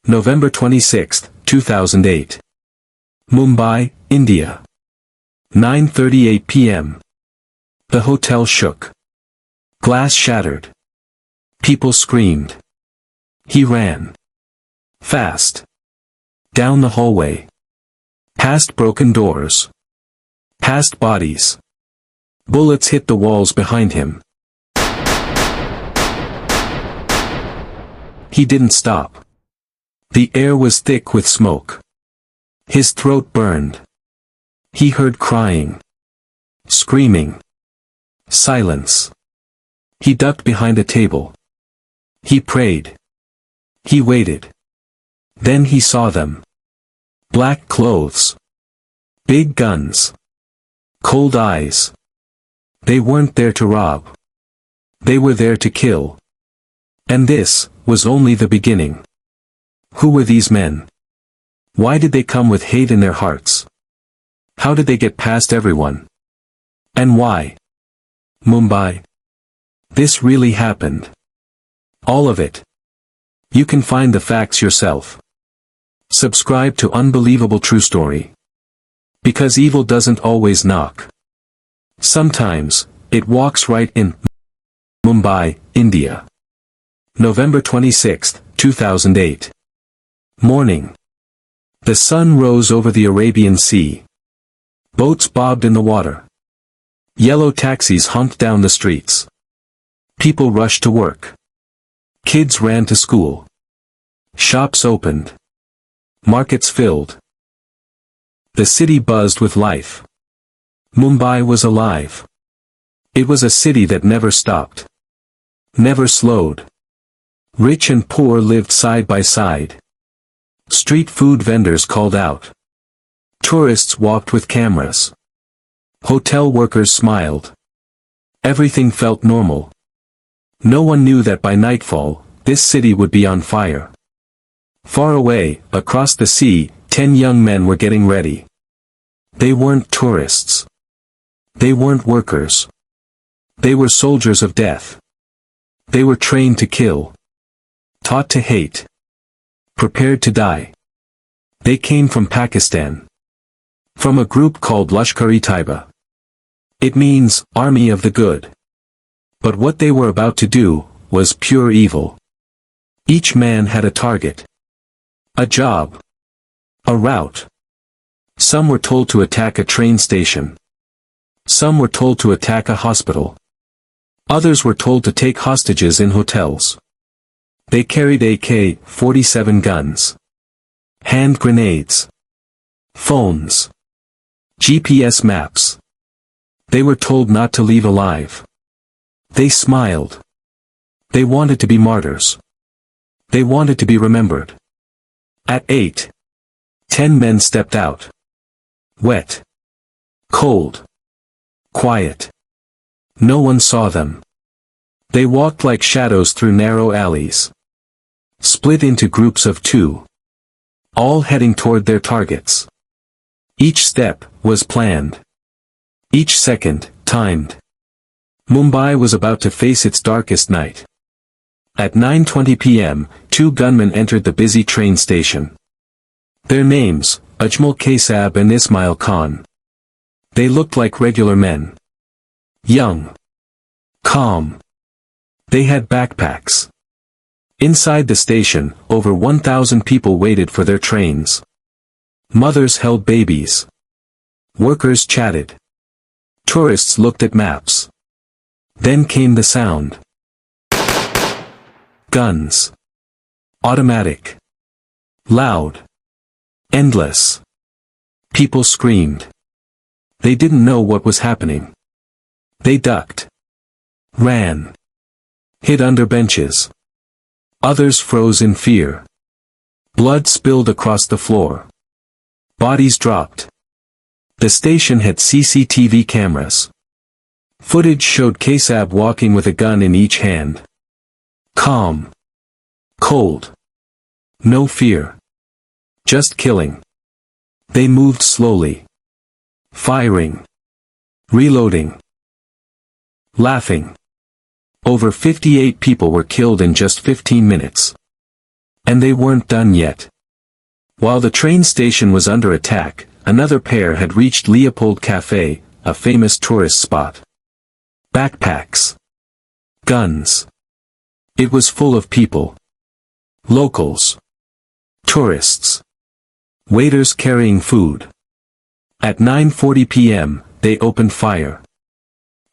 November 26, 2008. Mumbai, India. 9:38 p.m. The hotel shook. Glass shattered. People screamed. He ran. Fast. Down the hallway. Past broken doors. Past bodies. Bullets hit the walls behind him. He didn't stop. The air was thick with smoke. His throat burned. He heard crying. Screaming. Silence. He ducked behind a table. He prayed. He waited. Then he saw them. Black clothes. Big guns. Cold eyes. They weren't there to rob. They were there to kill. And this was only the beginning. Who were these men? Why did they come with hate in their hearts? How did they get past everyone? And why? Mumbai. This really happened. All of it. You can find the facts yourself. Subscribe to Unbelievable True Story. Because evil doesn't always knock. Sometimes, it walks right in. Mumbai, India. November 26, 2008. Morning. The sun rose over the Arabian Sea. Boats bobbed in the water. Yellow taxis honked down the streets. People rushed to work. Kids ran to school. Shops opened. Markets filled. The city buzzed with life. Mumbai was alive. It was a city that never stopped. Never slowed. Rich and poor lived side by side. Street food vendors called out. Tourists walked with cameras. Hotel workers smiled. Everything felt normal. No one knew that by nightfall, this city would be on fire. Far away, across the sea, 10 young men were getting ready. They weren't tourists. They weren't workers. They were soldiers of death. They were trained to kill. Taught to hate. Prepared to die. They came from Pakistan. From a group called Lashkar-e-Taiba. It means, Army of the Good. But what they were about to do, was pure evil. Each man had a target. A job. A route. Some were told to attack a train station. Some were told to attack a hospital. Others were told to take hostages in hotels. They carried AK-47 guns. Hand grenades. Phones. GPS maps. They were told not to leave alive. They smiled. They wanted to be martyrs. They wanted to be remembered. At 8. 10 men stepped out. Wet. Cold. Quiet. No one saw them. They walked like shadows through narrow alleys. Split into groups of 2. All heading toward their targets. Each step was planned. Each second, timed. Mumbai was about to face its darkest night. At 9:20 p.m., 2 gunmen entered the busy train station. Their names, Ajmal Kaisab and Ismail Khan. They looked like regular men. Young. Calm. They had backpacks. Inside the station, over 1,000 people waited for their trains. Mothers held babies. Workers chatted. Tourists looked at maps. Then came the sound. Guns. Automatic. Loud. Endless. People screamed. They didn't know what was happening. They ducked. Ran. Hid under benches. Others froze in fear. Blood spilled across the floor. Bodies dropped. The station had CCTV cameras. Footage showed Kaisab walking with a gun in each hand. Calm. Cold. No fear. Just killing. They moved slowly. Firing. Reloading. Laughing. Over 58 people were killed in just 15 minutes. And they weren't done yet. While the train station was under attack, another pair had reached Leopold Café, a famous tourist spot. Backpacks. Guns. It was full of people. Locals. Tourists. Waiters carrying food. At 9:40 p.m., they opened fire.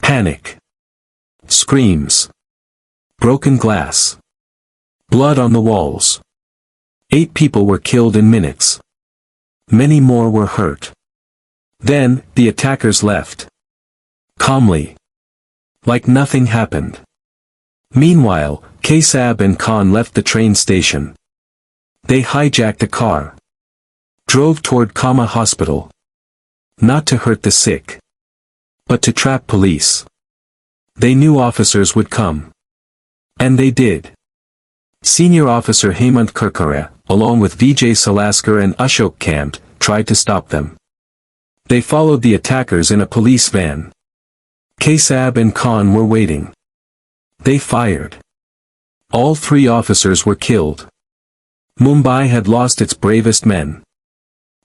Panic. Screams. Broken glass. Blood on the walls. 8 people were killed in minutes. Many more were hurt. Then, the attackers left. Calmly. Like nothing happened. Meanwhile, Kassab and Khan left the train station. They hijacked a car. Drove toward Kama Hospital. Not to hurt the sick. But to trap police. They knew officers would come. And they did. Senior officer Hemant Karkare, along with Vijay Salaskar and Ashok Kant, tried to stop them. They followed the attackers in a police van. Kassab and Khan were waiting. They fired. All 3 officers were killed. Mumbai had lost its bravest men.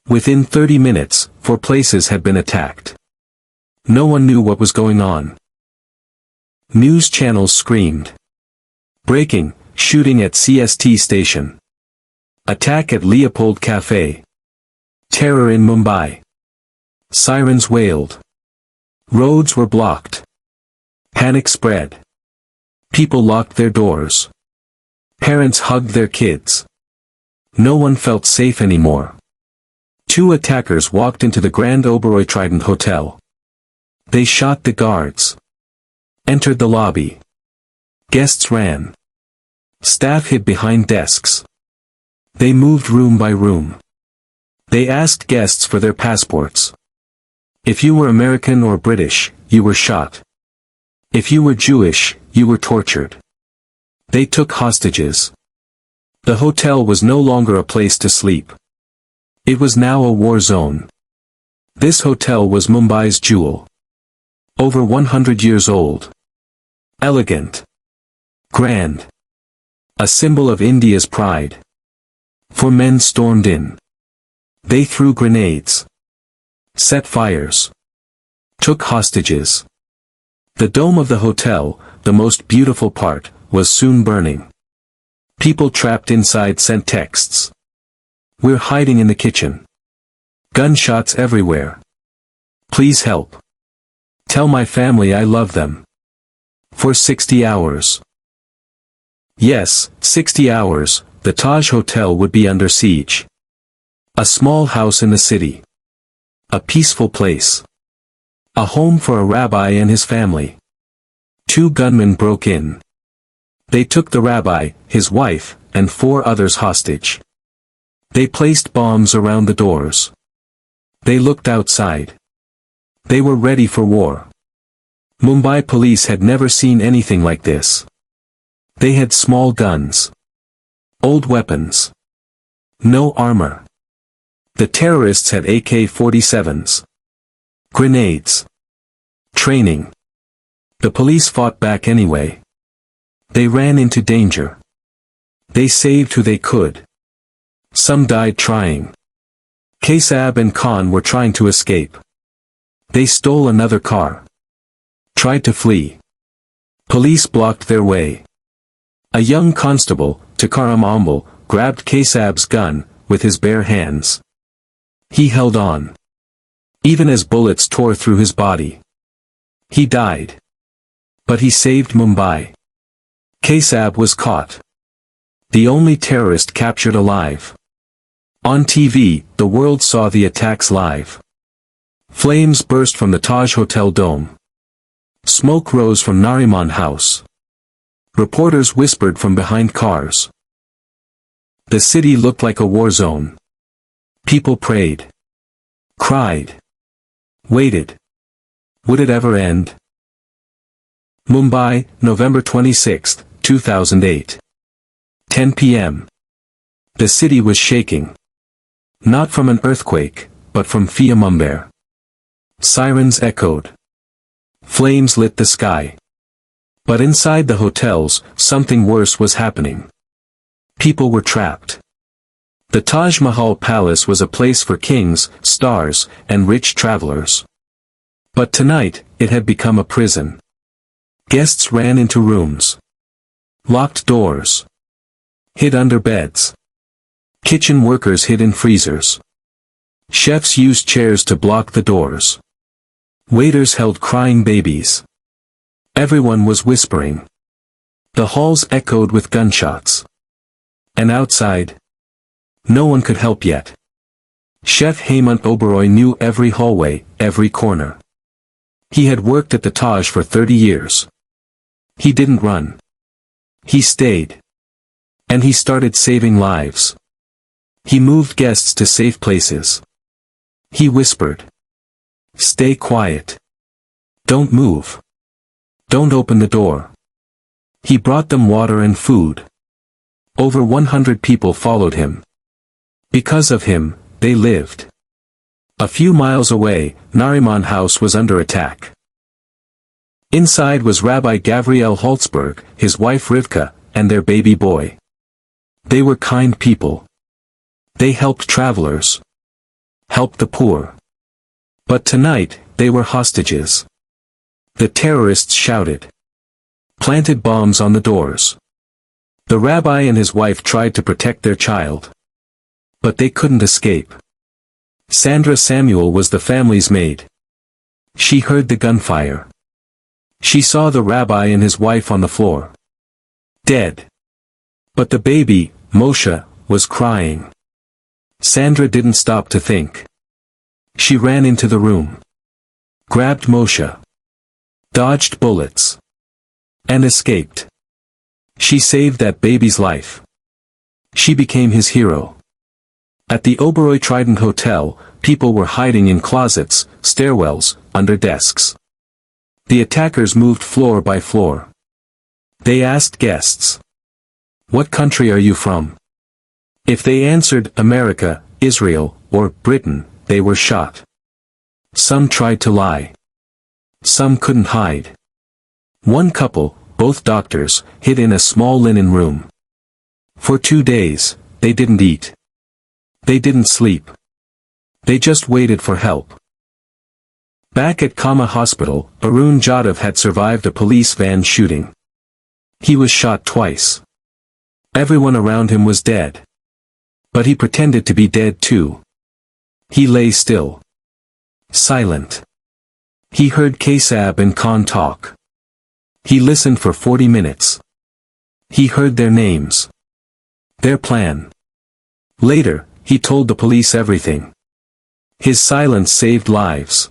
Within 30 minutes, 4 places had been attacked. No one knew what was going on. News channels screamed. Breaking, shooting at CST station. Attack at Leopold Café. Terror in Mumbai. Sirens wailed. Roads were blocked. Panic spread. People locked their doors. Parents hugged their kids. No one felt safe anymore. 2 attackers walked into the Grand Oberoi Trident Hotel. They shot the guards. Entered the lobby. Guests ran. Staff hid behind desks. They moved room by room. They asked guests for their passports. If you were American or British, you were shot. If you were Jewish, you were tortured. They took hostages. The hotel was no longer a place to sleep. It was now a war zone. This hotel was Mumbai's jewel. Over 100 years old. Elegant. Grand. A symbol of India's pride. 4 men stormed in. They threw grenades. Set fires. Took hostages. The dome of the hotel, the most beautiful part, was soon burning. People trapped inside sent texts. We're hiding in the kitchen. Gunshots everywhere. Please help. Tell my family I love them. For 60 hours. Yes, 60 hours, the Taj Hotel would be under siege. A small house in the city. A peaceful place. A home for a rabbi and his family. 2 gunmen broke in. They took the rabbi, his wife, and 4 others hostage. They placed bombs around the doors. They looked outside. They were ready for war. Mumbai police had never seen anything like this. They had small guns. Old weapons. No armor. The terrorists had AK-47s. Grenades. Training. The police fought back anyway. They ran into danger. They saved who they could. Some died trying. Kassab and Khan were trying to escape. They stole another car. Tried to flee. Police blocked their way. A young constable, Tukaram Ambal, grabbed Kassab's gun, with his bare hands. He held on. Even as bullets tore through his body. He died. But he saved Mumbai. Kassab was caught. The only terrorist captured alive. On TV, the world saw the attacks live. Flames burst from the Taj Hotel dome. Smoke rose from Nariman House. Reporters whispered from behind cars. The city looked like a war zone. People prayed. Cried. Waited. Would it ever end? Mumbai, November 26, 2008. 10 p.m. The city was shaking. Not from an earthquake, but from Fia Mumbai. Sirens echoed. Flames lit the sky. But inside the hotels, something worse was happening. People were trapped. The Taj Mahal Palace was a place for kings, stars, and rich travelers. But tonight, it had become a prison. Guests ran into rooms. Locked doors. Hid under beds. Kitchen workers hid in freezers. Chefs used chairs to block the doors. Waiters held crying babies. Everyone was whispering. The halls echoed with gunshots. And outside, no one could help yet. Chef Hemant Oberoi knew every hallway, every corner. He had worked at the Taj for 30 years. He didn't run. He stayed. And he started saving lives. He moved guests to safe places. He whispered. Stay quiet. Don't move. Don't open the door. He brought them water and food. Over 100 people followed him. Because of him, they lived. A few miles away, Nariman House was under attack. Inside was Rabbi Gavriel Holtzberg, his wife Rivka, and their baby boy. They were kind people. They helped travelers. Helped the poor. But tonight, they were hostages. The terrorists shouted. Planted bombs on the doors. The rabbi and his wife tried to protect their child. But they couldn't escape. Sandra Samuel was the family's maid. She heard the gunfire. She saw the rabbi and his wife on the floor. Dead. But the baby, Moshe, was crying. Sandra didn't stop to think. She ran into the room. Grabbed Moshe. Dodged bullets. And escaped. She saved that baby's life. She became his hero. At the Oberoi Trident Hotel, people were hiding in closets, stairwells, under desks. The attackers moved floor by floor. They asked guests. What country are you from? If they answered America, Israel, or Britain, they were shot. Some tried to lie. Some couldn't hide. One couple, both doctors, hid in a small linen room. For 2 days, they didn't eat. They didn't sleep. They just waited for help. Back at Kama Hospital, Arun Jadhav had survived a police van shooting. He was shot twice. Everyone around him was dead. But he pretended to be dead too. He lay still. Silent. He heard Kesab and Khan talk. He listened for 40 minutes. He heard their names. Their plan. Later, he told the police everything. His silence saved lives.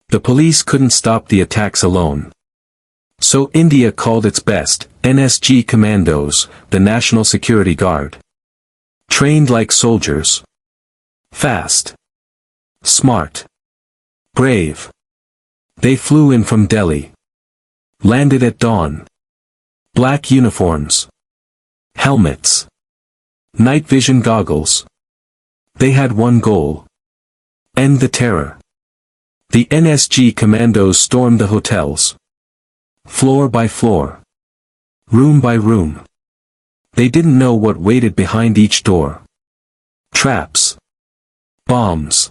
The police couldn't stop the attacks alone. So India called its best, NSG commandos, the National Security Guard. Trained like soldiers. Fast. Smart. Brave. They flew in from Delhi. Landed at dawn. Black uniforms. Helmets. Night vision goggles. They had one goal. End the terror. The NSG commandos stormed the hotels. Floor by floor. Room by room. They didn't know what waited behind each door. Traps. Bombs.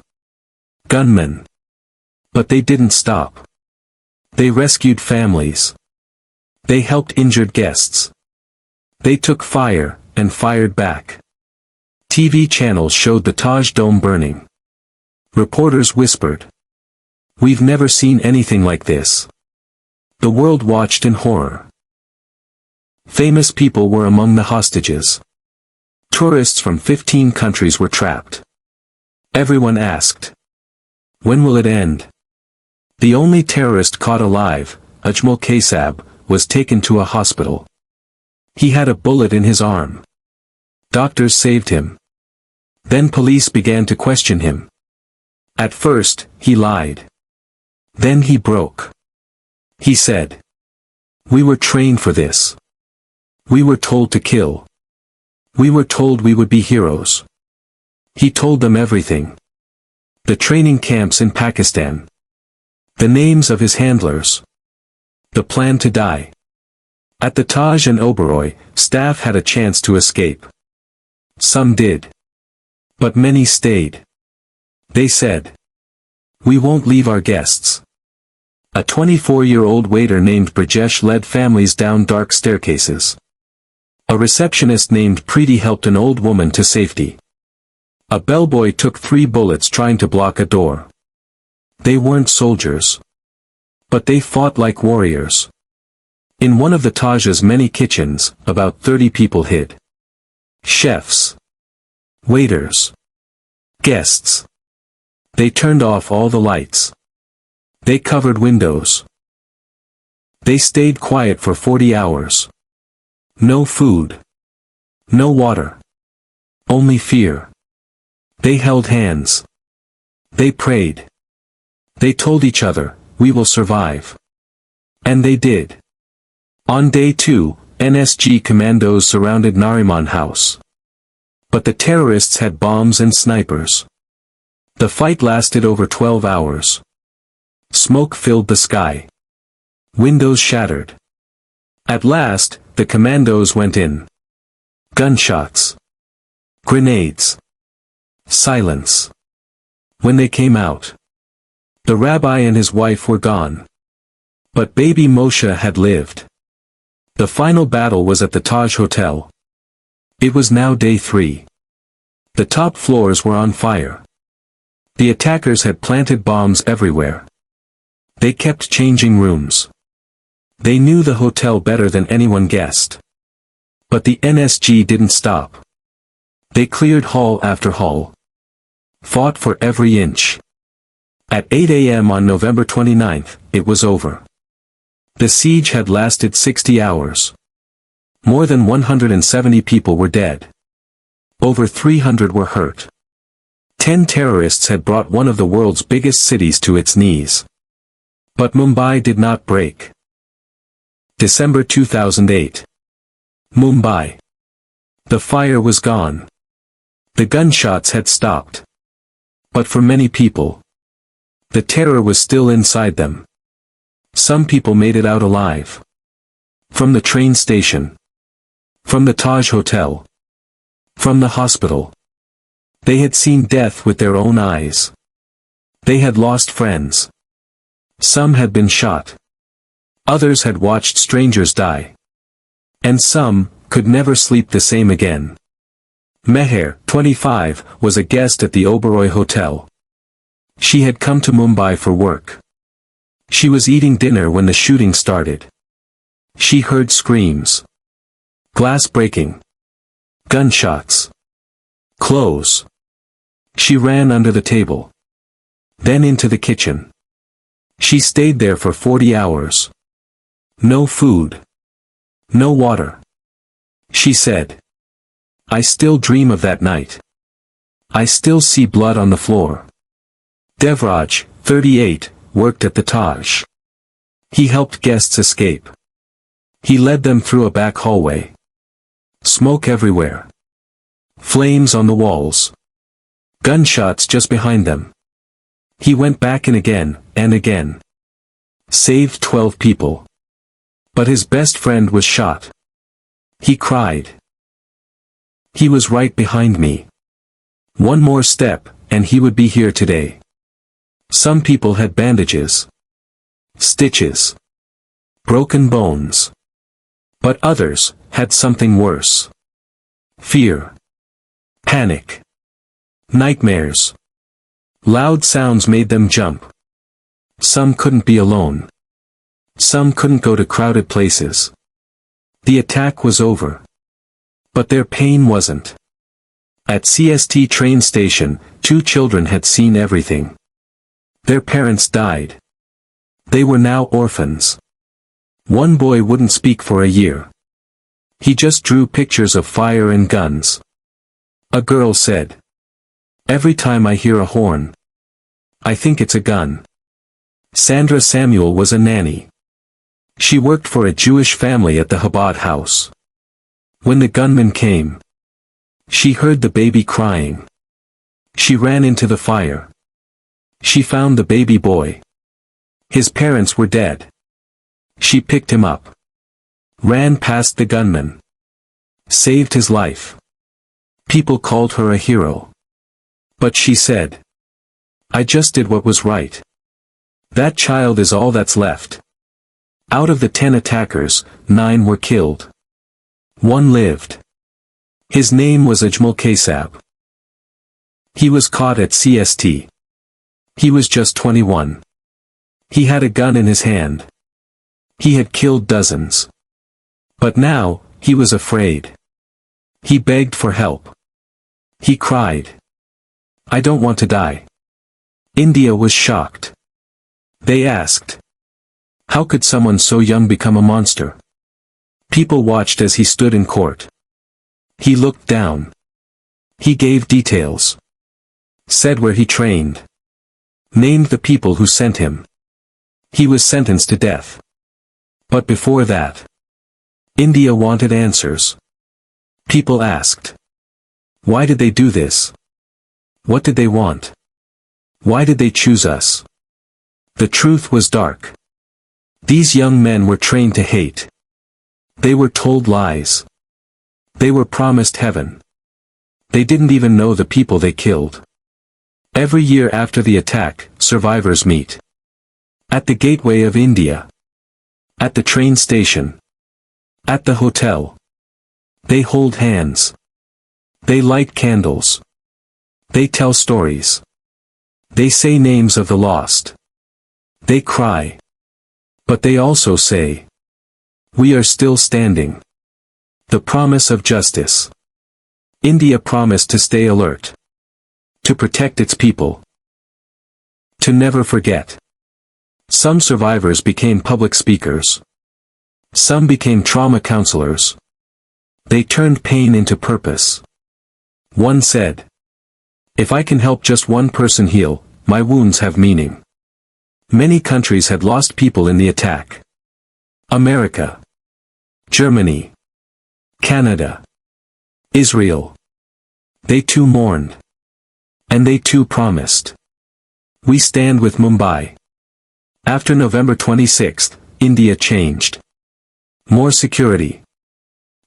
Gunmen. But they didn't stop. They rescued families. They helped injured guests. They took fire, and fired back. TV channels showed the Taj Dome burning. Reporters whispered. We've never seen anything like this. The world watched in horror. Famous people were among the hostages. Tourists from 15 countries were trapped. Everyone asked. When will it end? The only terrorist caught alive, Ajmal Kesab, was taken to a hospital. He had a bullet in his arm. Doctors saved him. Then police began to question him. At first, he lied. Then he broke. He said. We were trained for this. We were told to kill. We were told we would be heroes. He told them everything. The training camps in Pakistan. The names of his handlers. The plan to die. At the Taj and Oberoi, staff had a chance to escape. Some did. But many stayed. They said, "We won't leave our guests." A 24-year-old waiter named Brajesh led families down dark staircases. A receptionist named Preeti helped an old woman to safety. A bellboy took 3 bullets trying to block a door. They weren't soldiers. But they fought like warriors. In one of the Taj's many kitchens, about 30 people hid. Chefs. Waiters. Guests. They turned off all the lights. They covered windows. They stayed quiet for 40 hours. No food. No water. Only fear. They held hands. They prayed. They told each other, "We will survive." And they did. On day 2, NSG commandos surrounded Nariman House. But the terrorists had bombs and snipers. The fight lasted over 12 hours. Smoke filled the sky. Windows shattered. At last, the commandos went in. Gunshots. Grenades. Silence. When they came out, the rabbi and his wife were gone. But baby Moshe had lived. The final battle was at the Taj Hotel. It was now day 3. The top floors were on fire. The attackers had planted bombs everywhere. They kept changing rooms. They knew the hotel better than anyone guessed. But the NSG didn't stop. They cleared hall after hall. Fought for every inch. At 8 a.m. on November 29th, it was over. The siege had lasted 60 hours. More than 170 people were dead. Over 300 were hurt. 10 terrorists had brought one of the world's biggest cities to its knees. But Mumbai did not break. December 2008. Mumbai. The fire was gone. The gunshots had stopped. But for many people, the terror was still inside them. Some people made it out alive. From the train station. From the Taj Hotel. From the hospital. They had seen death with their own eyes. They had lost friends. Some had been shot. Others had watched strangers die. And some could never sleep the same again. Meher, 25, was a guest at the Oberoi Hotel. She had come to Mumbai for work. She was eating dinner when the shooting started. She heard screams. Glass breaking. Gunshots. Clothes. She ran under the table. Then into the kitchen. She stayed there for 40 hours. No food. No water. She said, "I still dream of that night. I still see blood on the floor." Devraj, 38, worked at the Taj. He helped guests escape. He led them through a back hallway. Smoke everywhere. Flames on the walls. Gunshots just behind them. He went back in again, and again. Saved 12 people. But his best friend was shot. He cried. He was right behind me. One more step, and he would be here today. Some people had bandages. Stitches. Broken bones. But others had something worse. Fear. Panic. Nightmares. Loud sounds made them jump. Some couldn't be alone. Some couldn't go to crowded places. The attack was over. But their pain wasn't. At CST train station, 2 children had seen everything. Their parents died. They were now orphans. One boy wouldn't speak for a year. He just drew pictures of fire and guns. A girl said, "Every time I hear a horn, I think it's a gun." Sandra Samuel was a nanny. She worked for a Jewish family at the Chabad house. When the gunman came, she heard the baby crying. She ran into the fire. She found the baby boy. His parents were dead. She picked him up. ran past the gunman, saved his life. People called her a hero. But she said, "I just did what was right. That child is all that's left." Out of the 10 attackers, 9 were killed. 1 lived. His name was Ajmal Kasab. He was caught at CST. He was just 21. He had a gun in his hand. He had killed dozens. But now, he was afraid. He begged for help. He cried, "I don't want to die." India was shocked. They asked, how could someone so young become a monster? People watched as he stood in court. He looked down. He gave details. Said where he trained. Named the people who sent him. He was sentenced to death. But before that, India wanted answers. People asked, why did they do this? What did they want? Why did they choose us? The truth was dark. These young men were trained to hate. They were told lies. They were promised heaven. They didn't even know the people they killed. Every year after the attack, survivors meet. At the gateway of India. At the train station. At the hotel. They hold hands. They light candles. They tell stories. They say names of the lost. They cry. But they also say, we are still standing. The promise of justice. India promised to stay alert. To protect its people. To never forget. Some survivors became public speakers. Some became trauma counselors. They turned pain into purpose. One said, if I can help just one person heal, my wounds have meaning. Many countries had lost people in the attack. America. Germany. Canada. Israel. They too mourned. And they too promised. We stand with Mumbai. After November 26th, India changed. More security.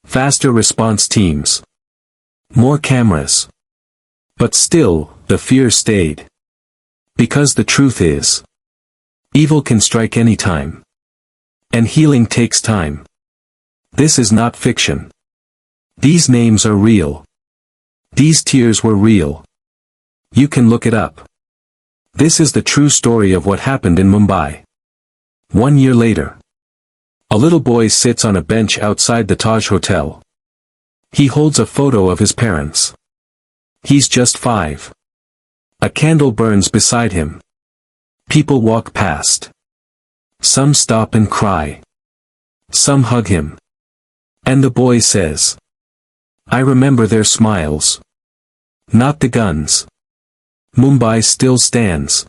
Faster response teams. More cameras. But still, the fear stayed. Because the truth is, evil can strike any time. And healing takes time. This is not fiction. These names are real. These tears were real. You can look it up. This is the true story of what happened in Mumbai. 1 year later. A little boy sits on a bench outside the Taj Hotel. He holds a photo of his parents. He's just 5. A candle burns beside him. People walk past. Some stop and cry. Some hug him. And the boy says, I remember their smiles. Not the guns. Mumbai still stands.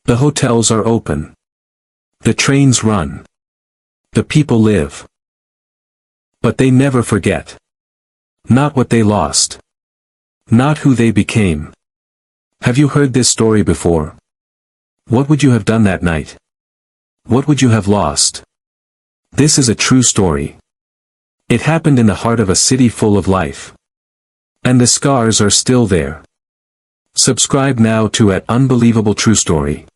The hotels are open. The trains run. The people live. But they never forget. Not what they lost. Not who they became. Have you heard this story before? What would you have done that night? What would you have lost? This is a true story. It happened in the heart of a city full of life. And the scars are still there. Subscribe now to @Unbelievable True Story.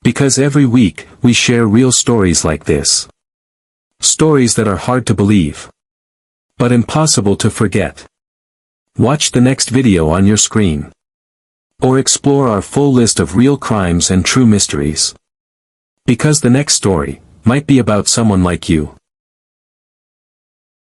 Because every week, we share real stories like this. Stories that are hard to believe. But impossible to forget. Watch the next video on your screen. Or explore our full list of real crimes and true mysteries. Because the next story might be about someone like you.